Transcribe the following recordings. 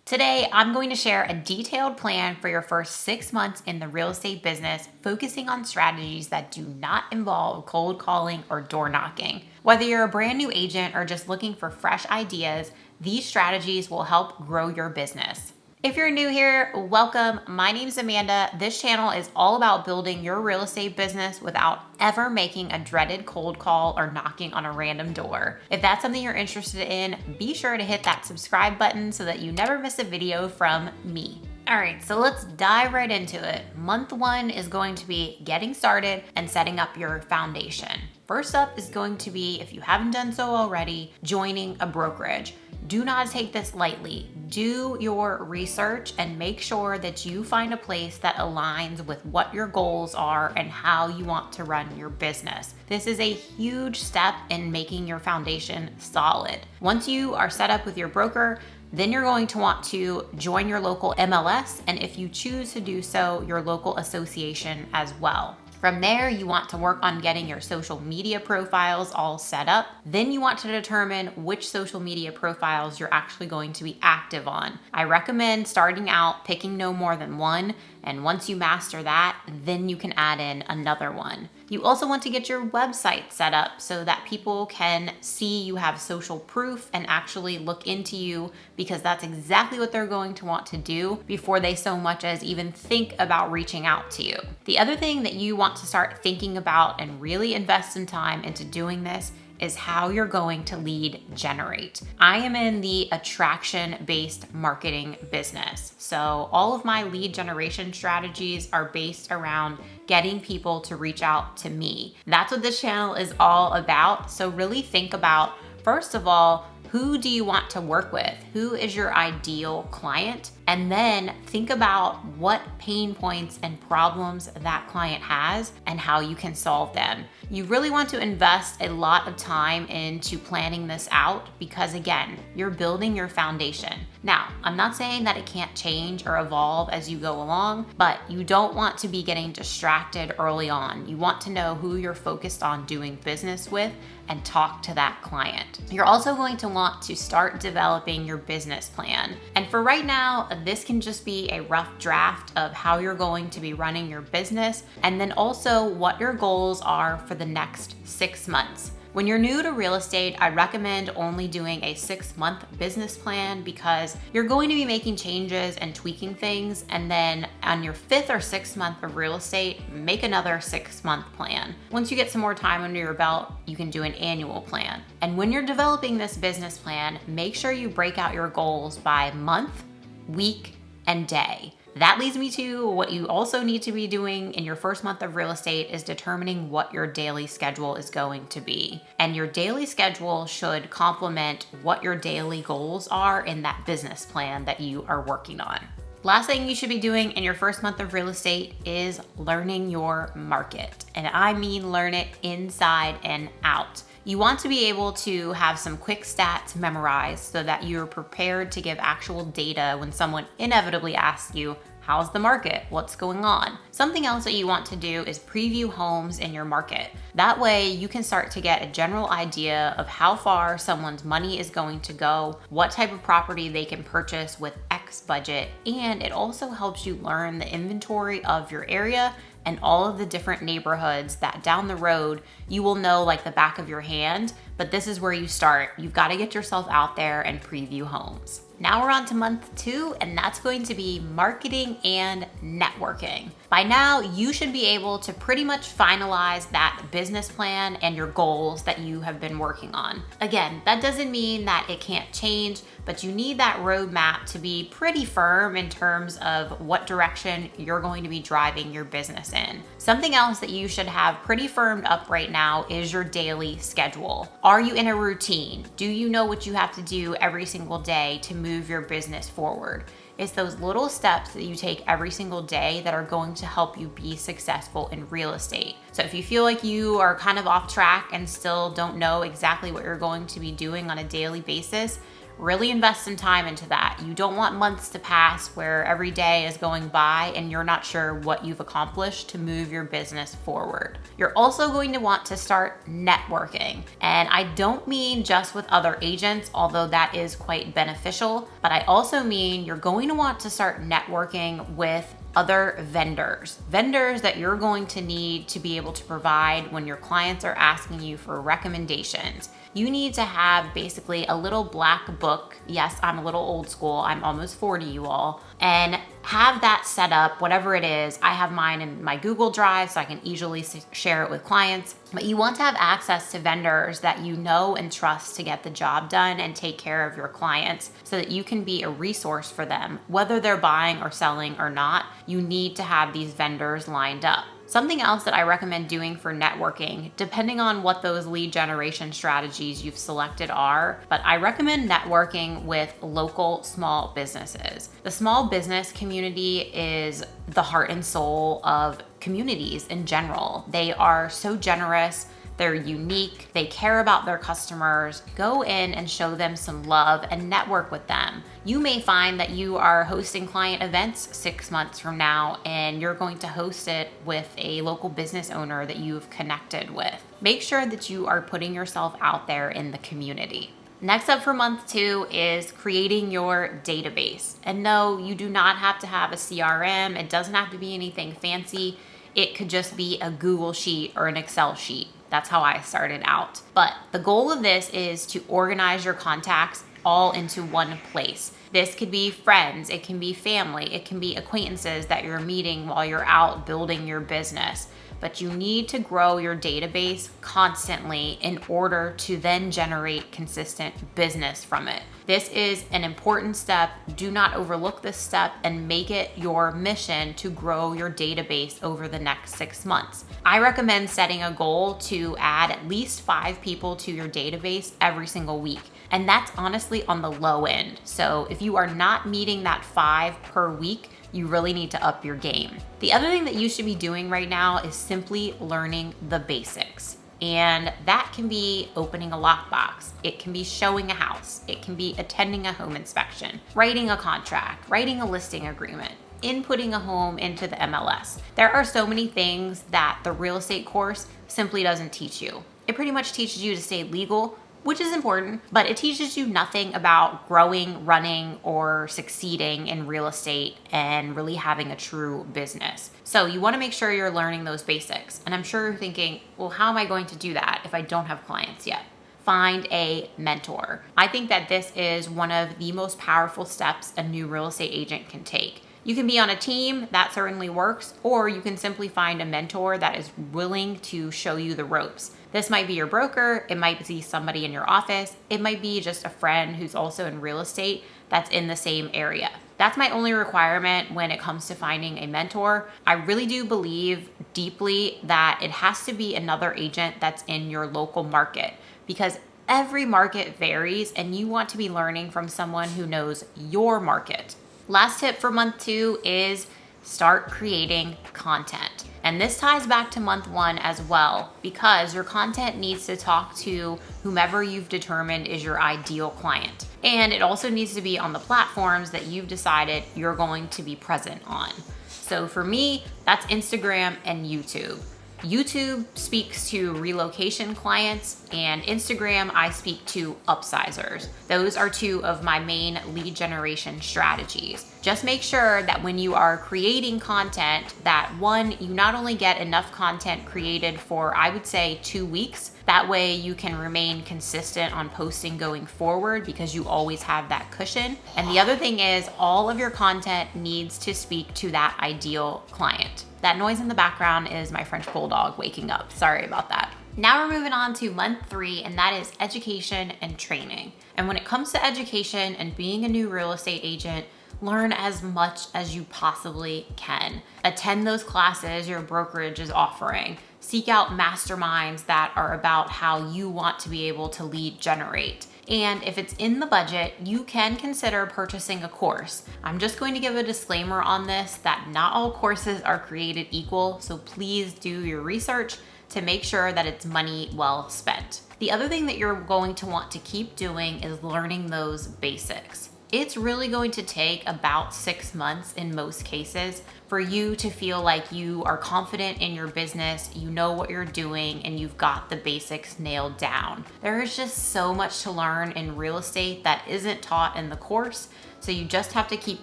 Today, I'm going to share a detailed plan for your first 6 months in the real estate business, focusing on strategies that do not involve cold calling or door knocking. Whether you're a brand new agent or just looking for fresh ideas, these strategies will help grow your business. If you're new here, welcome. My name's Amanda. This channel is all about building your real estate business without ever making a dreaded cold call or knocking on a random door. If that's something you're interested in, be sure to hit that subscribe button so that you never miss a video from me. All right, so let's dive right into it. Month 1 is going to be getting started and setting up your foundation. First up is going to be, if you haven't done so already, joining a brokerage. Do not take this lightly. Do your research and make sure that you find a place that aligns with what your goals are and how you want to run your business. This is a huge step in making your foundation solid. Once you are set up with your broker, then you're going to want to join your local MLS, and if you choose to do so, your local association as well. From there, you want to work on getting your social media profiles all set up. Then you want to determine which social media profiles you're actually going to be active on. I recommend starting out picking no more than one, and once you master that, then you can add in another one. You also want to get your website set up so that people can see you have social proof and actually look into you, because that's exactly what they're going to want to do before they so much as even think about reaching out to you. The other thing that you want to start thinking about and really invest some time into doing this is how you're going to lead generate. I am in the attraction-based marketing business. So all of my lead generation strategies are based around getting people to reach out to me. That's what this channel is all about. So really think about, first of all, who do you want to work with? Who is your ideal client? And then think about what pain points and problems that client has and how you can solve them. You really want to invest a lot of time into planning this out because, again, you're building your foundation. Now, I'm not saying that it can't change or evolve as you go along, but you don't want to be getting distracted early on. You want to know who you're focused on doing business with and talk to that client. You're also going to want to start developing your business plan. And for right now, this can just be a rough draft of how you're going to be running your business, and then also what your goals are for the next 6 months. When you're new to real estate, I recommend only doing a 6-month business plan because you're going to be making changes and tweaking things. And then on your 5th or 6th month of real estate, make another 6-month plan. Once you get some more time under your belt, you can do an annual plan. And when you're developing this business plan, make sure you break out your goals by month, week, and day. That leads me to what you also need to be doing in your first month of real estate is determining what your daily schedule is going to be. And your daily schedule should complement what your daily goals are in that business plan that you are working on. Last thing you should be doing in your first month of real estate is learning your market. And I mean learn it inside and out. You want to be able to have some quick stats memorized so that you're prepared to give actual data when someone inevitably asks you, how's the market? What's going on? Something else that you want to do is preview homes in your market. That way you can start to get a general idea of how far someone's money is going to go, what type of property they can purchase with X budget, and it also helps you learn the inventory of your area and all of the different neighborhoods that down the road you will know like the back of your hand, but this is where you start. You've got to get yourself out there and preview homes. Now we're on to month 2, and that's going to be marketing and networking. By now, you should be able to pretty much finalize that business plan and your goals that you have been working on. Again, that doesn't mean that it can't change, but you need that roadmap to be pretty firm in terms of what direction you're going to be driving your business in. Something else that you should have pretty firmed up right now is your daily schedule. Are you in a routine? Do you know what you have to do every single day to move your business forward? It's those little steps that you take every single day that are going to help you be successful in real estate. So if you feel like you are kind of off track and still don't know exactly what you're going to be doing on a daily basis, Really invest some time into that. You don't want months to pass where every day is going by and you're not sure what you've accomplished to move your business forward. You're also going to want to start networking. And I don't mean just with other agents, although that is quite beneficial, but I also mean you're going to want to start networking with other vendors that you're going to need to be able to provide when your clients are asking you for recommendations. You need to have basically a little black book. Yes, I'm a little old school. I'm almost 40, you all. And have that set up, whatever it is. I have mine in my Google Drive so I can easily share it with clients. But you want to have access to vendors that you know and trust to get the job done and take care of your clients so that you can be a resource for them. Whether they're buying or selling or not, you need to have these vendors lined up. Something else that I recommend doing for networking, depending on what those lead generation strategies you've selected are, but I recommend networking with local small businesses. The small business community is the heart and soul of communities in general. They are so generous. They're unique. They care about their customers. Go in and show them some love and network with them. You may find that you are hosting client events 6 months from now and you're going to host it with a local business owner that you've connected with. Make sure that you are putting yourself out there in the community. Next up for month 2 is creating your database. And no, you do not have to have a CRM. It doesn't have to be anything fancy. It could just be a Google sheet or an Excel sheet. That's how I started out. But the goal of this is to organize your contacts all into one place. This could be friends, it can be family, it can be acquaintances that you're meeting while you're out building your business. But you need to grow your database constantly in order to then generate consistent business from it. This is an important step. Do not overlook this step and make it your mission to grow your database over the next 6 months. I recommend setting a goal to add at least 5 people to your database every single week. And that's honestly on the low end. So if you are not meeting that 5 per week, you really need to up your game. The other thing that you should be doing right now is simply learning the basics. And that can be opening a lockbox. It can be showing a house. It can be attending a home inspection, writing a contract, writing a listing agreement, inputting a home into the MLS. There are so many things that the real estate course simply doesn't teach you. It pretty much teaches you to stay legal, which is important, but it teaches you nothing about growing, running, or succeeding in real estate and really having a true business. So you wanna make sure you're learning those basics. And I'm sure you're thinking, well, how am I going to do that if I don't have clients yet? Find a mentor. I think that this is one of the most powerful steps a new real estate agent can take. You can be on a team, that certainly works, or you can simply find a mentor that is willing to show you the ropes. This might be your broker, it might be somebody in your office, it might be just a friend who's also in real estate that's in the same area. That's my only requirement when it comes to finding a mentor. I really do believe deeply that it has to be another agent that's in your local market, because every market varies and you want to be learning from someone who knows your market. Last tip for month 2 is start creating content. And this ties back to month 1 as well, because your content needs to talk to whomever you've determined is your ideal client. And it also needs to be on the platforms that you've decided you're going to be present on. So for me, that's Instagram and YouTube. YouTube speaks to relocation clients, and Instagram, I speak to upsizers. Those are 2 of my main lead generation strategies. Just make sure that when you are creating content, that 1, you not only get enough content created for, I would say, 2 weeks. That way you can remain consistent on posting going forward because you always have that cushion. And the other thing is all of your content needs to speak to that ideal client. That noise in the background is my French bulldog waking up. Sorry about that. Now we're moving on to month 3, and that is education and training. And when it comes to education and being a new real estate agent, learn as much as you possibly can. Attend those classes your brokerage is offering. Seek out masterminds that are about how you want to be able to lead generate. And if it's in the budget, you can consider purchasing a course. I'm just going to give a disclaimer on this that not all courses are created equal, so please do your research to make sure that it's money well spent. The other thing that you're going to want to keep doing is learning those basics. It's really going to take about 6 months in most cases for you to feel like you are confident in your business, you know what you're doing, and you've got the basics nailed down. There is just so much to learn in real estate that isn't taught in the course. So you just have to keep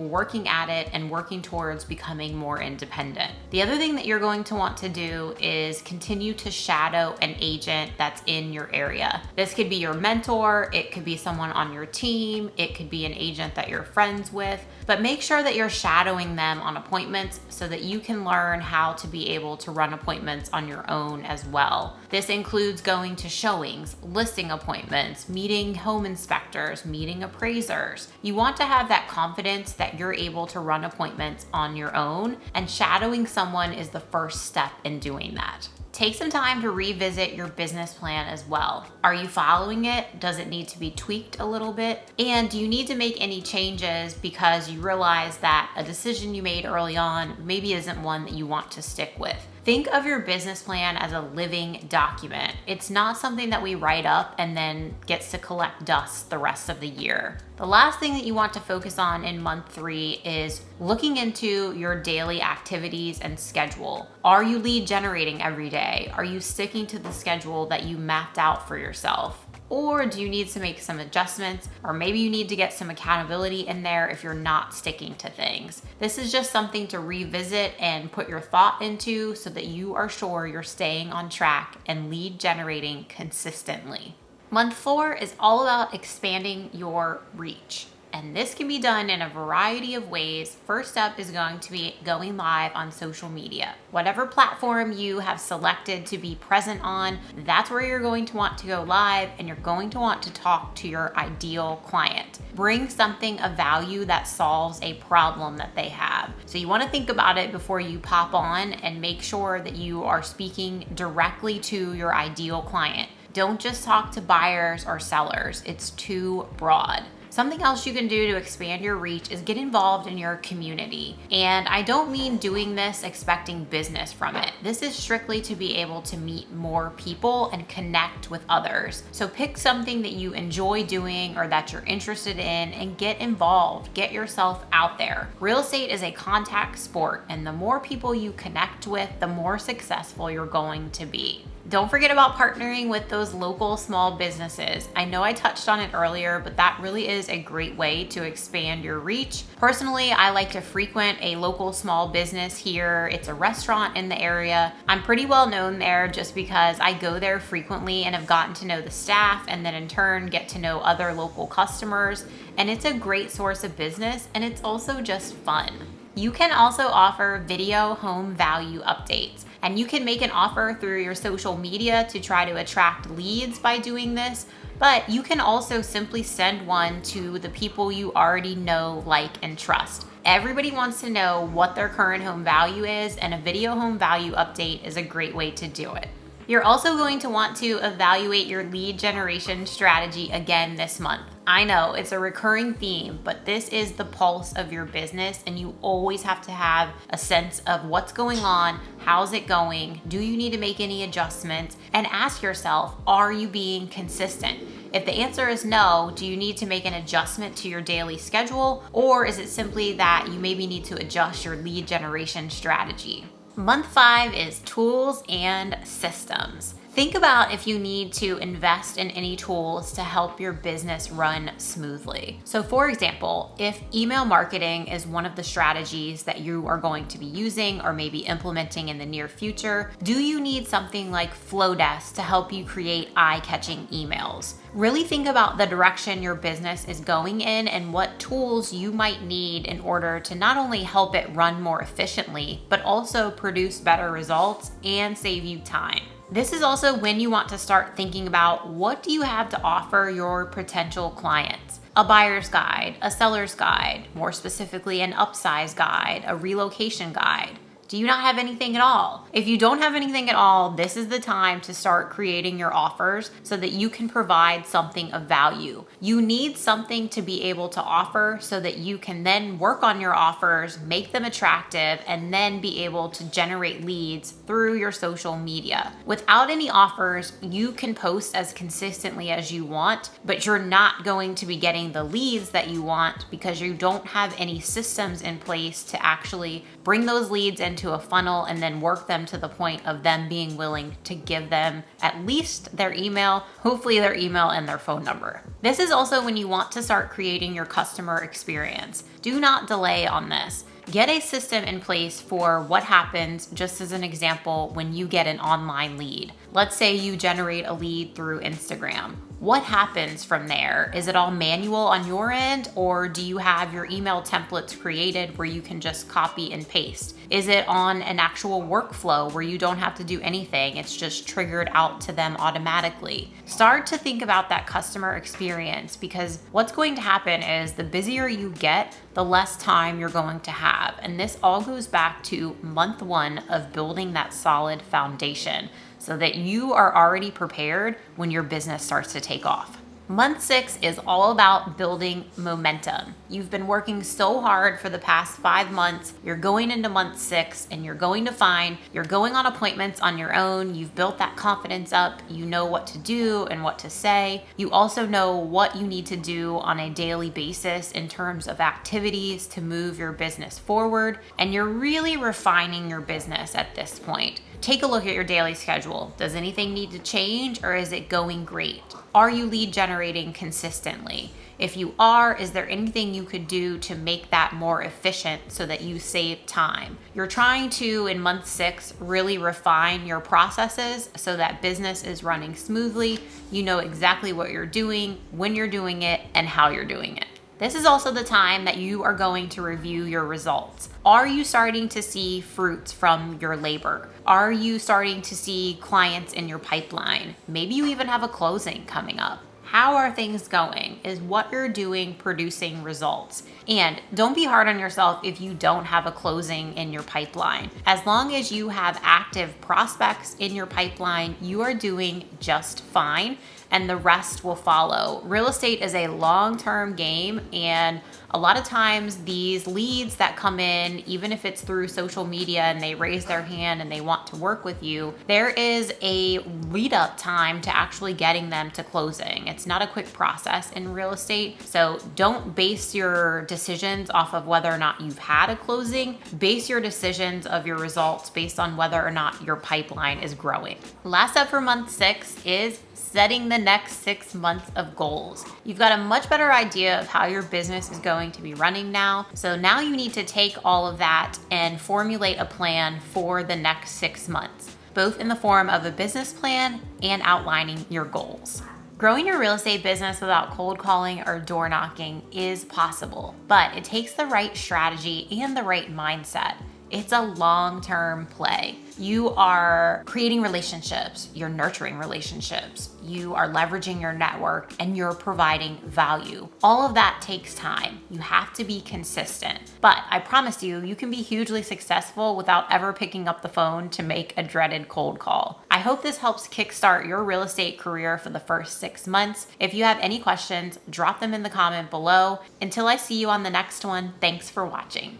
working at it and working towards becoming more independent. The other thing that you're going to want to do is continue to shadow an agent that's in your area. This could be your mentor, it could be someone on your team, it could be an agent that you're friends with, but make sure that you're shadowing them on appointments so that you can learn how to be able to run appointments on your own as well. This includes going to showings, listing appointments, meeting home inspectors, meeting appraisers. You want to have that confidence that you're able to run appointments on your own, and shadowing someone is the first step in doing that. Take some time to revisit your business plan as well. Are you following it? Does it need to be tweaked a little bit? And do you need to make any changes because you realize that a decision you made early on maybe isn't one that you want to stick with? Think of your business plan as a living document. It's not something that we write up and then gets to collect dust the rest of the year. The last thing that you want to focus on in month 3 is looking into your daily activities and schedule. Are you lead generating every day? Are you sticking to the schedule that you mapped out for yourself? Or do you need to make some adjustments? Or maybe you need to get some accountability in there if you're not sticking to things. This is just something to revisit and put your thought into so that you are sure you're staying on track and lead generating consistently. Month 4 is all about expanding your reach. And this can be done in a variety of ways. First up is going to be going live on social media. Whatever platform you have selected to be present on, that's where you're going to want to go live, and you're going to want to talk to your ideal client. Bring something of value that solves a problem that they have. So you want to think about it before you pop on and make sure that you are speaking directly to your ideal client. Don't just talk to buyers or sellers. It's too broad. Something else you can do to expand your reach is get involved in your community. And I don't mean doing this expecting business from it. This is strictly to be able to meet more people and connect with others. So pick something that you enjoy doing or that you're interested in and get involved. Get yourself out there. Real estate is a contact sport, and the more people you connect with, the more successful you're going to be. Don't forget about partnering with those local small businesses. I know I touched on it earlier, but that really is a great way to expand your reach. Personally, I like to frequent a local small business here. It's a restaurant in the area. I'm pretty well known there just because I go there frequently and have gotten to know the staff, and then in turn get to know other local customers. And it's a great source of business, and it's also just fun. You can also offer video home value updates. And you can make an offer through your social media to try to attract leads by doing this, but you can also simply send one to the people you already know, like, and trust. Everybody wants to know what their current home value is, and a video home value update is a great way to do it. You're also going to want to evaluate your lead generation strategy again this month. I know it's a recurring theme, but this is the pulse of your business, and you always have to have a sense of what's going on, how's it going, do you need to make any adjustments, and ask yourself, are you being consistent? If the answer is no, do you need to make an adjustment to your daily schedule, or is it simply that you maybe need to adjust your lead generation strategy? Month 5 is tools and systems. Think about if you need to invest in any tools to help your business run smoothly. So for example, if email marketing is one of the strategies that you are going to be using or maybe implementing in the near future, do you need something like Flowdesk to help you create eye-catching emails? Really think about the direction your business is going in and what tools you might need in order to not only help it run more efficiently, but also produce better results and save you time. This is also when you want to start thinking about what do you have to offer your potential clients. A buyer's guide, a seller's guide, more specifically an upsize guide, a relocation guide. Do you not have anything at all? If you don't have anything at all, this is the time to start creating your offers so that you can provide something of value. You need something to be able to offer so that you can then work on your offers, make them attractive, and then be able to generate leads through your social media. Without any offers, you can post as consistently as you want, but you're not going to be getting the leads that you want because you don't have any systems in place to actually bring those leads into a funnel and then work them to the point of them being willing to give them at least their email, hopefully their email and their phone number. This is also when you want to start creating your customer experience. Do not delay on this. Get a system in place for what happens, just as an example, when you get an online lead. Let's say you generate a lead through Instagram. What happens from there? Is it all manual on your end, or do you have your email templates created where you can just copy and paste? Is it on an actual workflow where you don't have to do anything? It's just triggered out to them automatically. Start to think about that customer experience, because what's going to happen is the busier you get, the less time you're going to have. And this all goes back to month 1 of building that solid foundation, so that you are already prepared when your business starts to take off. Month 6 is all about building momentum. You've been working so hard for the past 5 months. You're going into month 6 and you're going to find you're going on appointments on your own. You've built that confidence up. You know what to do and what to say. You also know what you need to do on a daily basis in terms of activities to move your business forward. And you're really refining your business at this point. Take a look at your daily schedule. Does anything need to change, or is it going great? Are you lead generating consistently? If you are, is there anything you could do to make that more efficient so that you save time? You're trying to, in month 6, really refine your processes so that business is running smoothly. You know exactly what you're doing, when you're doing it, and how you're doing it. This is also the time that you are going to review your results. Are you starting to see fruits from your labor? Are you starting to see clients in your pipeline? Maybe you even have a closing coming up. How are things going? Is what you're doing producing results? And don't be hard on yourself if you don't have a closing in your pipeline. As long as you have active prospects in your pipeline, you are doing just fine, and the rest will follow. Real estate is a long-term game, and a lot of times these leads that come in, even if it's through social media and they raise their hand and they want to work with you, there is a lead up time to actually getting them to closing. It's not a quick process in real estate. So don't base your decisions off of whether or not you've had a closing. Base your decisions of your results based on whether or not your pipeline is growing. Last up for month 6 is setting the next 6 months of goals. You've got a much better idea of how your business is going to be running now. So now you need to take all of that and formulate a plan for the next 6 months, both in the form of a business plan and outlining your goals. Growing your real estate business without cold calling or door knocking is possible, but it takes the right strategy and the right mindset. It's a long-term play. You are creating relationships, you're nurturing relationships, you are leveraging your network, and you're providing value. All of that takes time. You have to be consistent. But I promise you, you can be hugely successful without ever picking up the phone to make a dreaded cold call. I hope this helps kickstart your real estate career for the first 6 months. If you have any questions, drop them in the comment below. Until I see you on the next one, thanks for watching.